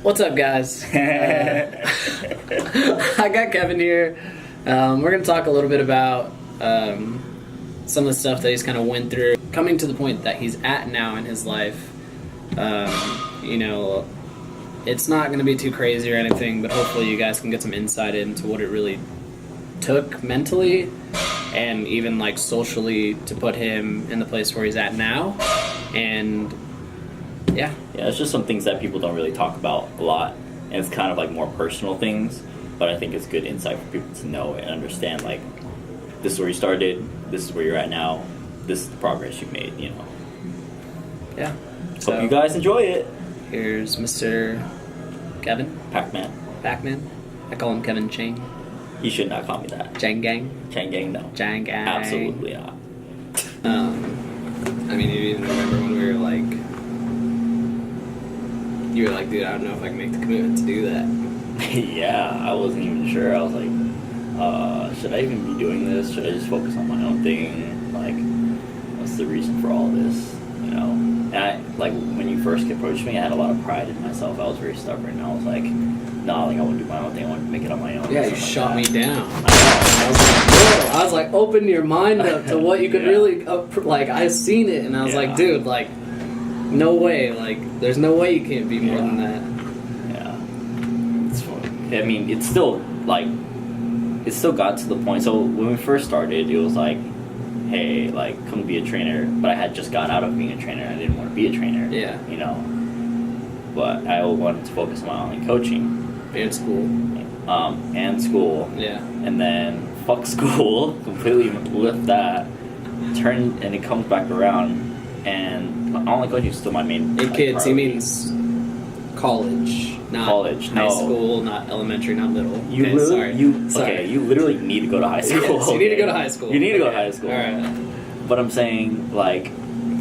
What's up, guys? I got Kevin here. We're going to talk a little bit about some of the stuff that he's kind of went through, coming to the point that he's at now in his life. You know, it's not going to be too crazy or anything, but hopefully you guys can get some insight into what it really took mentally and even like socially to put him in the place where he's at now. And yeah, it's just some things that people don't really talk about a lot, and it's kind of like more personal things, but I think it's good insight for people to know and understand, like, this is where you started, this is where you're at now, this is the progress you've made, you know. Yeah. So, hope you guys enjoy it. Here's Mr. Kevin Pac-Man. I call him Kevin Chang. You should not call me that. Chang Gang. Chang Gang, no. Chang Gang. Absolutely not. I mean, you even remember when we were like, you were like, dude, I don't know if I can make the commitment to do that. Yeah, I wasn't even sure. I was like, should I even be doing this? Should I just focus on my own thing? Like, what's the reason for all this? You know? And I, like, when you first approached me, I had a lot of pride in myself. I was very stubborn. I was like, nah, like, I want to do my own thing. I want to make it on my own. Yeah, you shot me down. I was like, open your mind up to what you could really, like, I've seen it, and I was like, dude, like, no way, like, there's no way you can't be more than that. Yeah. It's fun. I mean, it's still, like, it still got to the point. So when we first started, it was like, hey, like, come be a trainer. But I had just got out of being a trainer. I didn't want to be a trainer. Yeah. You know? But I wanted to focus on my online coaching. And school. And school. Yeah. And then fuck school. Completely left that. Turned, and it comes back around. And online coaching is still my main. Hey, kids, priority. he means college, not high school, not elementary, not middle. You okay, literally, sorry. you literally need to go to high school. Yes, you need to go to high school. You need to go to high school. All right. But I'm saying, like,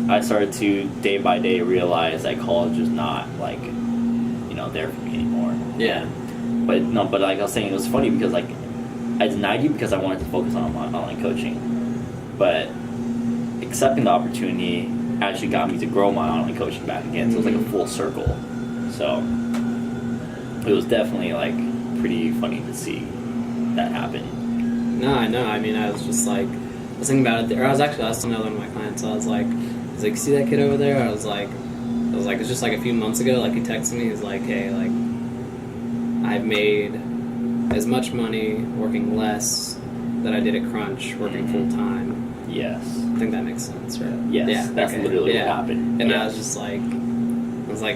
I started to day by day realize that college is not, like, you know, there for me anymore. Yeah. But like I was saying, it was funny because, like, I denied you because I wanted to focus on my online coaching. But accepting the opportunity actually got me to grow my online coaching back again. So it was like a full circle. So it was definitely, like, pretty funny to see that happen. No, I know. I mean, I was just like, I was thinking about it there. I was actually asking another one of my clients. I was like, see that kid over there? I was like, it's just like a few months ago. Like, he texted me. He's like, hey, like, I've made as much money working less that I did at Crunch working full time. Yes. I think that makes sense, right? Yes, yeah, that's literally what happened. And I was just like,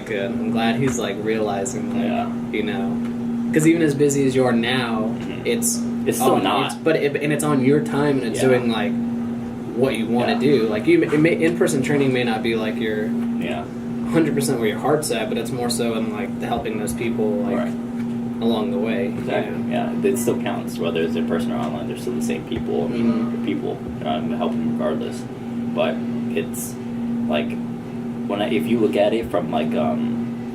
good. I'm glad he's, like, realizing, like, you know, because even as busy as you are now, it's still not. It's on your time, and it's doing, like, what you want to do. Like, in-person training may not be, like, your 100% where your heart's at, but it's more so in, like, helping those people, like, along the way. Exactly. You know? Yeah, it still counts, whether it's in person or online. They're still the same people. I mean, they're people. I'm helping regardless. But it's like, if you look at it from, like,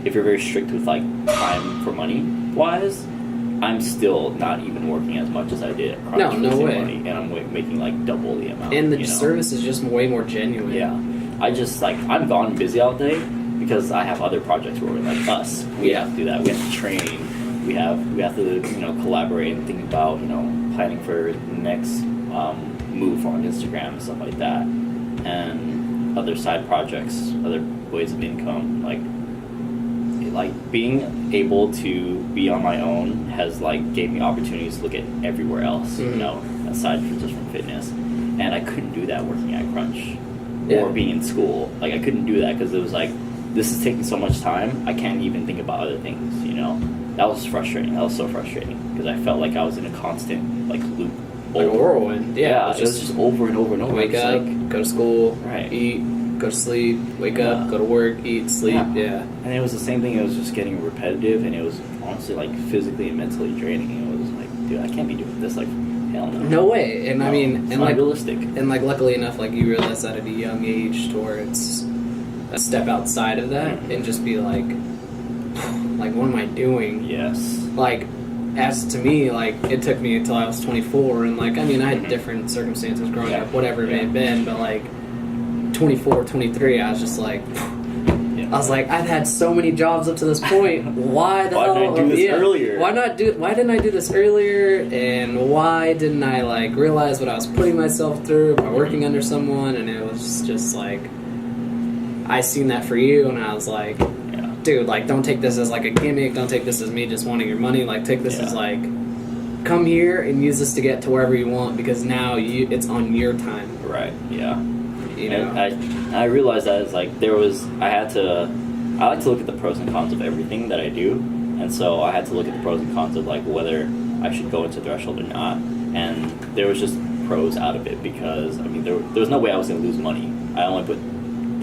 if you're very strict with, like, time for money wise, I'm still not even working as much as I did at Crunch. No way. Money, and I'm making, like, double the amount. And the service is just way more genuine. Yeah. I just, like, I'm gone busy all day because I have other projects where we're like us. We have to do that. We have to train. We have to, you know, collaborate and think about, you know, planning for the next move on Instagram and stuff like that, and other side projects, other ways of income. Like being able to be on my own has, like, gave me opportunities to look at everywhere else, you know, aside from just from fitness. And I couldn't do that working at Crunch or being in school. Like, I couldn't do that because it was like, this is taking so much time. I can't even think about other things, you know. That was frustrating. That was so frustrating because I felt like I was in a constant, like, loop. Like a whirlwind. Yeah, it was just over and over and over. Wake up, like, go to school, right. Eat, go to sleep, wake up, go to work, eat, sleep. Yeah. And it was the same thing. It was just getting repetitive, and it was honestly, like, physically and mentally draining. It was like, dude, I can't be doing this. Like, hell no. No way. And I mean, it's and not like realistic. And, like, luckily enough, like, you realize that at a young age, to where it's a step outside of that and just be like, what am I doing? Yes. Like, as to me, like, it took me until I was 24, and, like, I mean, I had different circumstances growing up, whatever it may have been, but, like, 24, 23, I was just like, I was like, I've had so many jobs up to this point. Why the hell? Why didn't I do this earlier? Why didn't I do this earlier? And why didn't I like realize what I was putting myself through by working under someone? And it was just like, I seen that for you, and I was like, dude, like, don't take this as like a gimmick. Don't take this as me just wanting your money. Like, take this as like, come here and use this to get to wherever you want, because now it's on your time. Right. Yeah. You know? And I realized that it's like I like to look at the pros and cons of everything that I do, and so I had to look at the pros and cons of like whether I should go into threshold or not, and there was just pros out of it, because I mean there was no way I was going to lose money.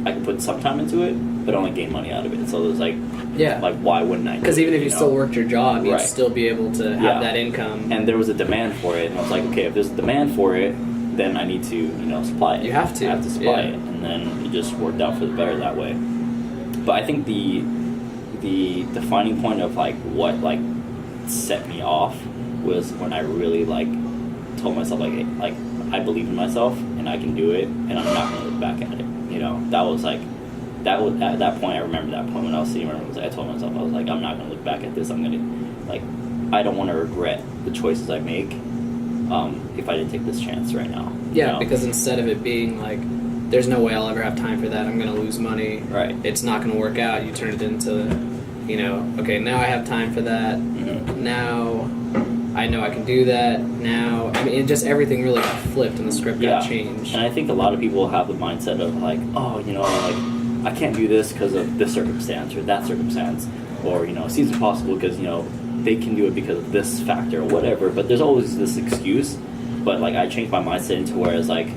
I could put some time into it, but only gain money out of it. So it was like, like why wouldn't I? Because even if you still worked your job, you'd Right. still be able to have that income. And there was a demand for it, and I was like, okay, if there's a demand for it, then I need to supply it. You have to. I have to supply it, and then it just worked out for the better that way. But I think the defining point of like what like set me off was when I really like told myself like, hey, like I believe in myself and I can do it, and I'm not going to look back at it. You know, that was like. That was at that point. I remember that point when I was sitting around. I told myself, I was like, I'm not going to look back at this. I'm going to, like, I don't want to regret the choices I make if I didn't take this chance right now. Yeah, you know? because instead of it being like, there's no way I'll ever have time for that, I'm going to lose money. Right. It's not going to work out. You turn it into, okay, now I have time for that. Mm-hmm. Now I know I can do that. Now, I mean, everything really got flipped and the script got changed. And I think a lot of people have the mindset of like, oh, like, I can't do this because of this circumstance or that circumstance, or it seems impossible because they can do it because of this factor or whatever. But there's always this excuse. But like I changed my mindset into where it's like,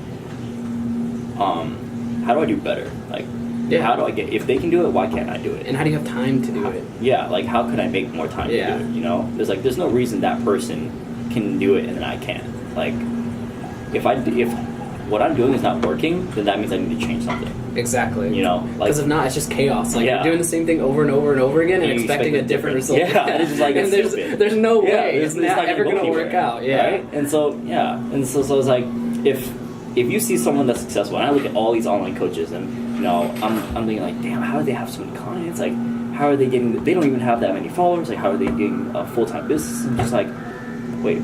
how do I do better? Like, how do I get? If they can do it, why can't I do it? And how do you have time to do it? Yeah, like how could I make more time to do it? There's no reason that person can do it and then I can't. Like, if what I'm doing is not working, then that means I need to change something. Exactly. Because if not, it's just chaos. Like, you're doing the same thing over and over and over again and expecting a different result. Yeah, it's just like, and there's no way it's not ever going to work out. Yeah. Right? And so it's like, if you see someone that's successful, and I look at all these online coaches, and I'm thinking like, damn, how do they have so many clients? Like, how are they getting? They don't even have that many followers. Like, how are they getting a full-time business? And just like, wait.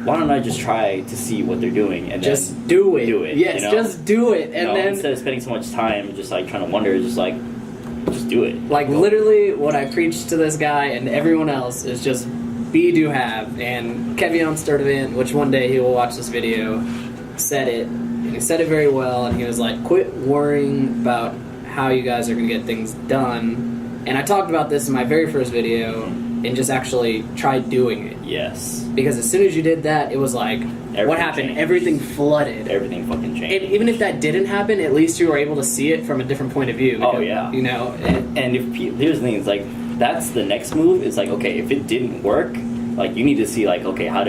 Why don't I just try to see what they're doing and just then do it? Yes, just do it, and then instead of spending so much time just like trying to wonder, just do it. Like literally, what I preach to this guy and everyone else is just be, do, have. And Kevin Pak, which one day he will watch this video, said it, and he said it very well. And he was like, "Quit worrying about how you guys are gonna get things done." And I talked about this in my very first video, and just actually try doing it. Yes. Because as soon as you did that, it was like, what happened? Changed. Everything flooded. Everything fucking changed. And even if that didn't happen, at least you were able to see it from a different point of view. Because, And if here's the thing, it's like, that's the next move. It's like, okay, if it didn't work, like, you need to see, like, okay, how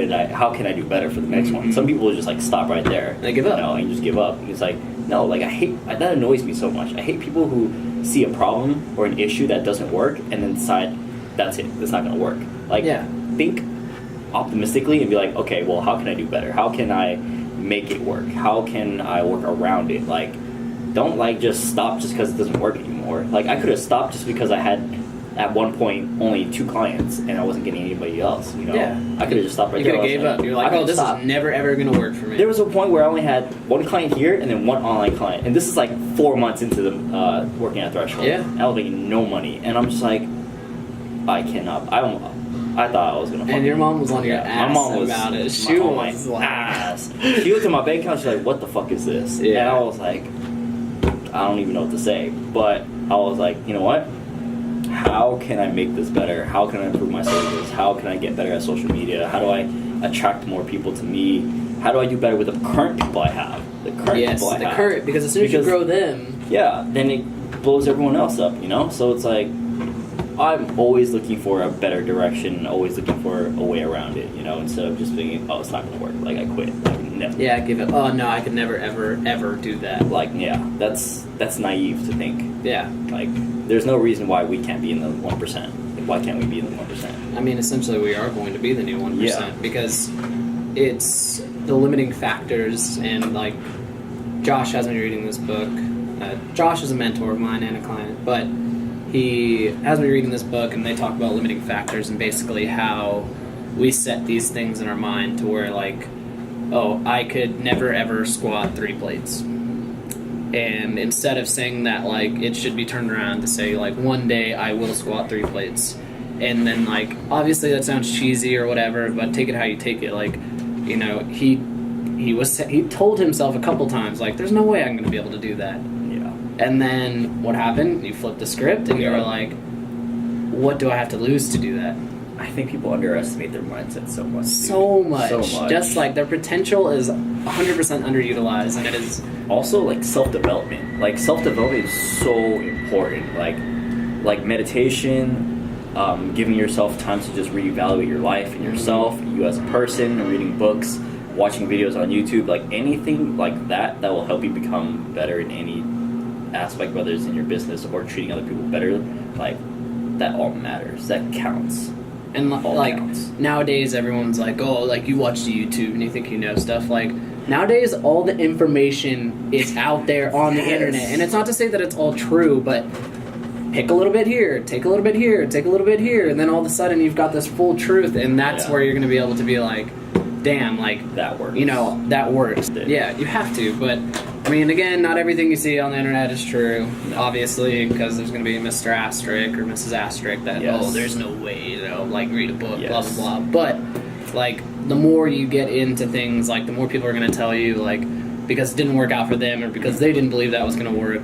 can I do better for the next one? Some people will just, like, stop right there. They give up. And just give up. And it's like, no, like, that annoys me so much. I hate people who see a problem or an issue that doesn't work and then decide, that's it, it's not going to work. Like, think optimistically and be like, okay, well, how can I do better? How can I make it work? How can I work around it? Like, don't, like, just stop just because it doesn't work anymore. Like, I could have stopped just because I had, at one point, only 2 clients and I wasn't getting anybody else, Yeah. I could have just stopped right there. You could have gave up. You're like, this is never, ever going to work for me. There was a point where I only had 1 client here and then 1 online client. And this is, like, 4 months into the working at Threshold. Yeah. And I was making no money. And I'm just like, I cannot. I thought I was gonna. And your mom was on your ass my mom was, about it. She was my like, ass. She looked at my bank account. She's like, "What the fuck is this?" Yeah. And I was like, I don't even know what to say. But I was like, you know what? How can I make this better? How can I improve my services? How can I get better at social media? How do I attract more people to me? How do I do better with the current people I have? Because as soon as you grow them, then it blows everyone else up. So it's like, I'm always looking for a better direction, always looking for a way around it, instead of just thinking, oh, it's not going to work, like, I quit, like, no. Yeah, give it, oh, no, I could never, ever, ever do that. Like, that's naive to think. Yeah. Like, there's no reason why we can't be in the 1%. Like, why can't we be in the 1%? I mean, essentially, we are going to be the new 1%, because it's the limiting factors, and, like, Josh has me reading this book, Josh is a mentor of mine and a client, but he has me reading this book, and they talk about limiting factors and basically how we set these things in our mind to where, like, oh, I could never ever squat 3 plates. And instead of saying that, like, it should be turned around to say, like, one day I will squat 3 plates. And then, like, obviously that sounds cheesy or whatever, but take it how you take it. Like, you know, he told himself a couple times, like, there's no way I'm going to be able to do that. Yeah. And then what happened? You flipped the script and you were like, what do I have to lose to do that? I think people underestimate their mindset so much. So much. Just like their potential is 100% underutilized, and it is also like self-development. Like self-development is so important. Like meditation, giving yourself time to just reevaluate your life and yourself, you as a person, reading books, watching videos on YouTube, like anything like that will help you become better in any aspect, whether it's in your business or treating other people better. Like that all matters. That counts. And like nowadays, everyone's like, oh, like you watch the YouTube and you think you know stuff. Like nowadays, all the information is out there on the internet, and it's not to say that it's all true, but pick a little bit here, take a little bit here, take a little bit here, and then all of a sudden you've got this full truth, and that's where you're going to be able to be like, damn, like that works. You know, that works. Yeah, you have to, but I mean, again, not everything you see on the internet is true, obviously, because there's going to be Mr. Asterisk or Mrs. Asterisk that, oh, there's no way, you know, like, read a book, blah, blah, blah. But, like, the more you get into things, like, the more people are going to tell you, like, because it didn't work out for them or because they didn't believe that was going to work,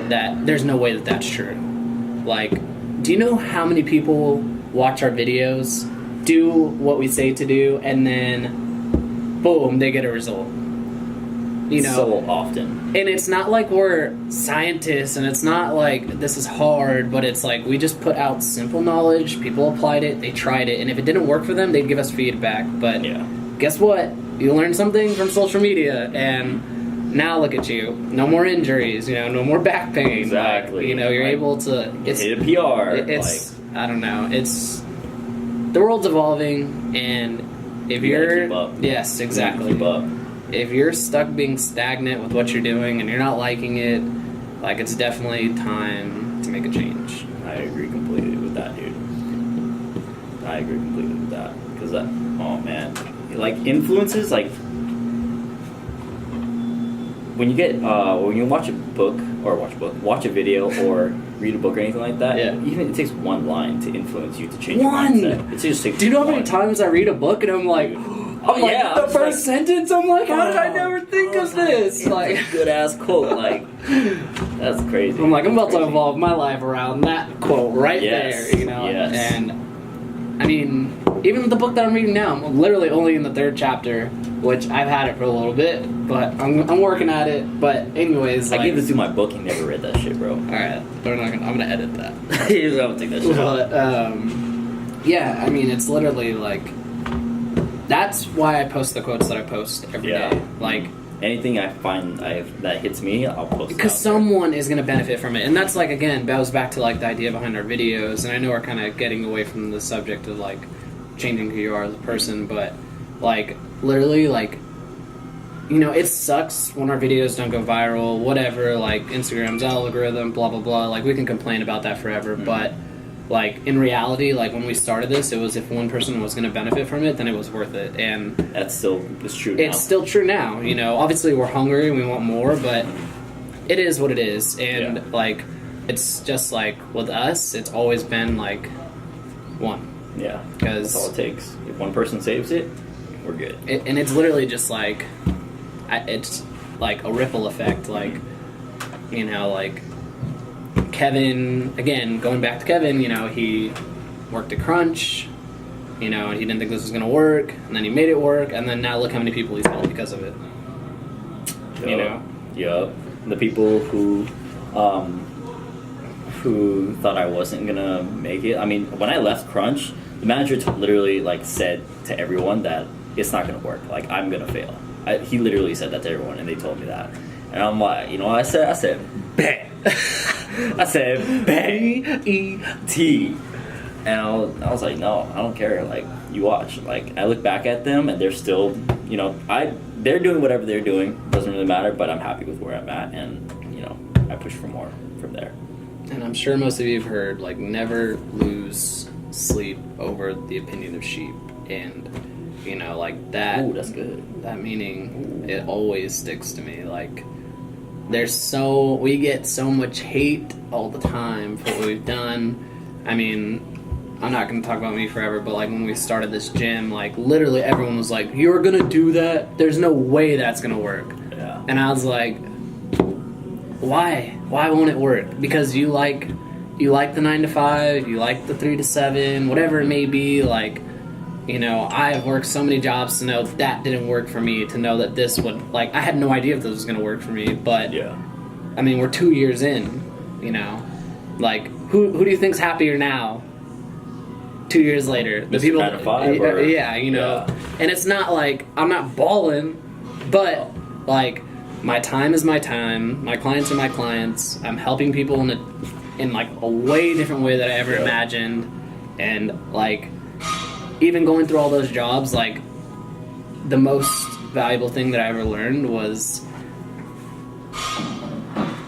that there's no way that that's true. Like, do you know how many people watch our videos, do what we say to do, and then, boom, they get a result? You know, so often. And it's not like we're scientists, and it's not like this is hard, but it's like we just put out simple knowledge, people applied it, they tried it, and if it didn't work for them, they'd give us feedback. But guess what? You learned something from social media, and now look at you. No more injuries, you know, no more back pain. Exactly. Like, you know, you're able to... hit a PR. It's, I don't know, it's... The world's evolving, and if you're... Keep up. Yes, exactly. Keep up. If you're stuck being stagnant with what you're doing and you're not liking it, like, it's definitely time to make a change. I agree completely with that, dude. I agree completely with that. Because that, oh man. Like, influences, like, when you get, when you watch a book, or watch a video, or read a book or anything like that, even it takes one line to influence you to change your mindset. It just takes Do you know how many times I read a book and I'm like... the first sentence, I'm like, how did I never think of this? Like, good ass quote, like, that's crazy. I'm like, I'm about to evolve my life around that quote right there, you know? Yes. And, I mean, even with the book that I'm reading now, I'm literally only in the 3rd chapter, which I've had it for a little bit, but I'm working at it. But anyways, I gave this to my book, he never read that shit, bro. Alright, I'm gonna edit that. He's gonna take that shit out. But, yeah, I mean, it's literally like, that's why I post the quotes that I post every day. Like, anything I find that hits me, I'll post it. Because someone is going to benefit from it. And that's, like, again, goes back to, like, the idea behind our videos. And I know we're kind of getting away from the subject of, like, changing who you are as a person. But, like, literally, like, you know, it sucks when our videos don't go viral, whatever. Like, Instagram's algorithm, blah, blah, blah. Like, we can complain about that forever. Mm-hmm. But... like, in reality, like, when we started this, it was if one person was going to benefit from it, then it was worth it. And that's still true now. It's still true now, you know. Obviously, we're hungry and we want more, but it is what it is. And, like, it's just, like, with us, it's always been, like, one. Yeah. Because that's all it takes. If one person saves it, we're good. And it's literally just, like, it's, like, a ripple effect. Like, you know, like... Kevin, again, going back to Kevin, you know, he worked at Crunch, you know, and he didn't think this was going to work, and then he made it work, and then now look how many people he's helped because of it. You know? Yup. The people who thought I wasn't going to make it. I mean, when I left Crunch, the manager literally, like, said to everyone that it's not going to work. Like, I'm going to fail. He literally said that to everyone, and they told me that. And I'm like, you know what I said? I said, bet. I said, B-E-T. And I was like, no, I don't care. Like, you watch. Like, I look back at them, and they're still, you know, they're doing whatever they're doing. Doesn't really matter, but I'm happy with where I'm at. And, you know, I I push for more from there. And I'm sure most of you have heard, like, never lose sleep over the opinion of sheep. And, you know, like, that... Ooh, that's good. That meaning, it always sticks to me. Like, we get so much hate all the time for what we've done. I mean, I'm not going to talk about me forever, but, like, when we started this gym, like, literally everyone was like, you're going to do that? There's no way that's going to work. Yeah. And I was like... Why? Why won't it work? Because you like the 9 to 5, you like the 3 to 7, whatever it may be. Like, you know, I've worked so many jobs to know that didn't work for me. To know that this would, like, I had no idea if this was gonna work for me. But yeah, I mean, we're 2 years in. You know, like, who do you think's happier now? 2 years later, the people. 9 to 5, or, yeah, you know, and it's not like I'm not balling, but like. My time is my time. My clients are my clients. I'm helping people in like a way different way that I ever imagined. And like, even going through all those jobs, like, the most valuable thing that I ever learned was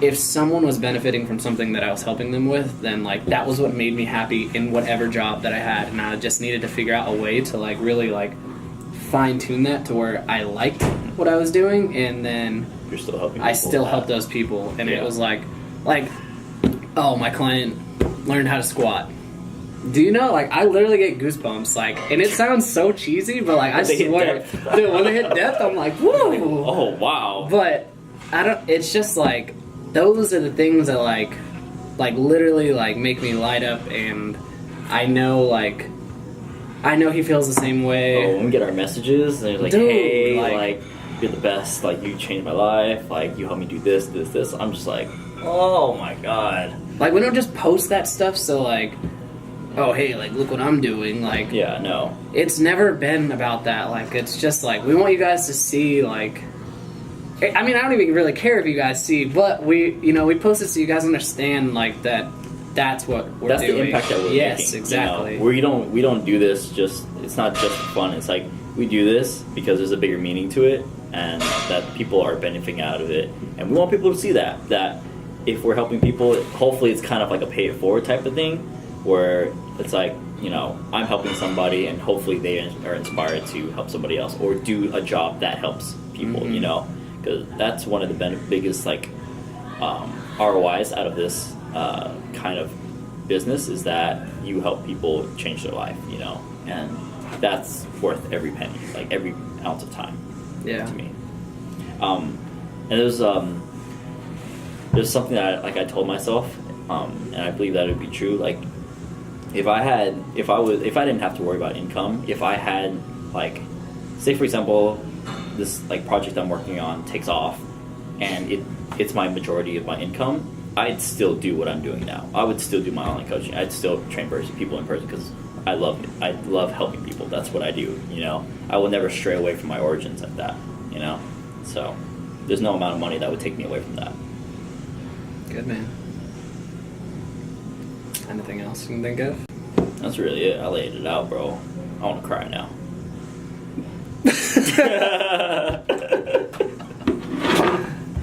if someone was benefiting from something that I was helping them with, then like that was what made me happy in whatever job that I had. And I just needed to figure out a way to like really like fine tune that to where I liked what I was doing, and then you're still helping. I still help those people, and it was like, oh, my client learned how to squat. Do you know? Like, I literally get goosebumps. Like, and it sounds so cheesy, but like, I swear, dude, when they hit depth, I'm like, whoa. Oh wow. But I don't. It's just like those are the things that like literally like make me light up, and I know he feels the same way. Oh, when we get our messages, and they're like, dude, hey, like you're the best, like you changed my life, like you helped me do this. I'm just like, oh my god. Like, we don't just post that stuff so like, oh hey, like look what I'm doing. Like, yeah, no. It's never been about that. Like, it's just like we want you guys to see like. I mean, I don't even really care if you guys see, but we post it so you guys understand like that. That's what we're doing. That's the impact that we're making. Yes, exactly. You know, we don't do this just. It's not just for fun. It's like we do this because there's a bigger meaning to it, and that people are benefiting out of it, and we want people to see that. That if we're helping people, hopefully it's kind of like a pay it forward type of thing, where it's like, you know, I'm helping somebody, and hopefully they are inspired to help somebody else or do a job that helps people. Mm-hmm. You know, because that's one of the biggest like ROIs out of this kind of business is that you help people change their life, you know, and that's worth every penny, like every ounce of time. Yeah. To me. And there's something that I told myself, and I believe that would be true. Like, if I didn't have to worry about income, if I had like, say for example, this like project I'm working on takes off, and it's my majority of my income, I'd still do what I'm doing now. I would still do my online coaching. I'd still train people in person because I love helping people. That's what I do, you know. I will never stray away from my origins at that, you know. So there's no amount of money that would take me away from that. Good man. Anything else you can think of? That's really it. I laid it out, bro. I want to cry now.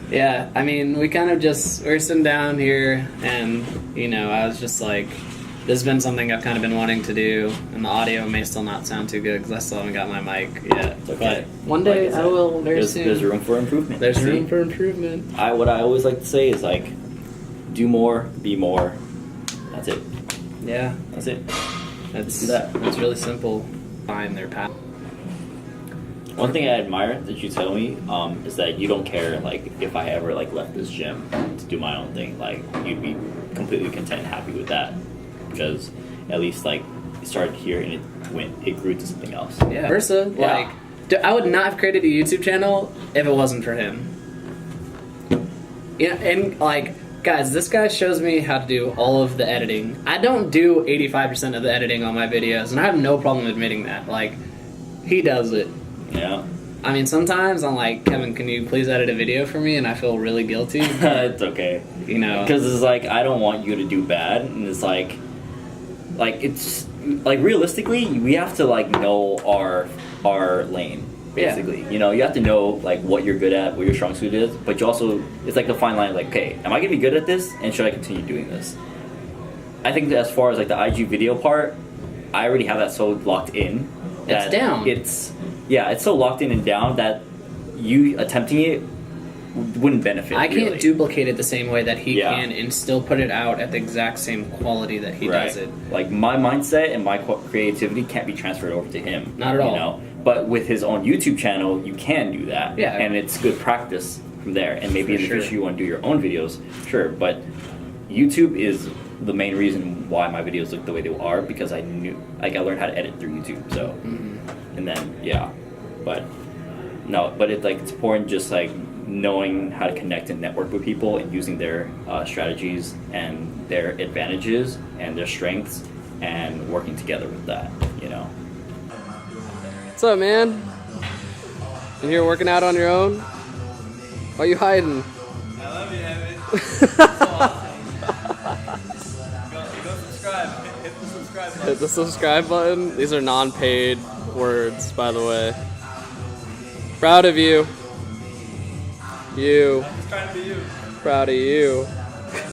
Yeah, I mean, we're sitting down here, and, you know, I was just like, this has been something I've kind of been wanting to do, and the audio may still not sound too good because I still haven't got my mic yet. It's okay. But one day I will very soon. There's room for improvement. There's room for improvement. What I always like to say is, like, do more, be more. That's it. Yeah. That's it. That's really simple. Find their path. One thing I admire that you tell me is that you don't care, like, if I ever like left this gym to do my own thing. Like, you'd be completely content and happy with that because at least like it started here and it grew to something else. Yeah. Versa, like, I would not have created a YouTube channel if it wasn't for him. Yeah, and like, guys, this guy shows me how to do all of the editing. I don't do 85% of the editing on my videos, and I have no problem admitting that. Like, he does it. Yeah. I mean, sometimes I'm like, Kevin, can you please edit a video for me? And I feel really guilty. It's okay. You know. Because it's like, I don't want you to do bad. And it's like it's, like, realistically, we have to, like, know our lane. basically. You know, you have to know like what you're good at, what your strong suit is, but you also, it's like the fine line, like, okay, am I gonna be good at this, and should I continue doing this? I think that as far as like the IG video part, I already have that so locked in that It's down. It's so locked in and down that you attempting it wouldn't benefit. I can't really. duplicate it the same way that he Yeah. can and still put it out at the exact same quality that he does it. Like my mindset and my creativity can't be transferred over to him. Not at all. You know? But with his own YouTube channel, you can do that. Yeah. And it's good practice from there. And maybe in the For future sure. you want to do your own videos, sure. But YouTube is the main reason why my videos look the way they are, because I learned how to edit through YouTube. So, and then but it's important just like knowing how to connect and network with people and using their strategies and their advantages and their strengths and working together with that, you know. What's up, man? You here working out on your own? Why are you hiding? I love you, Evan. So awesome. Go subscribe. Hit the subscribe button. Hit the subscribe button. These are non-paid words, by the way. Proud of you. You. I'm just trying to be you. Proud of you.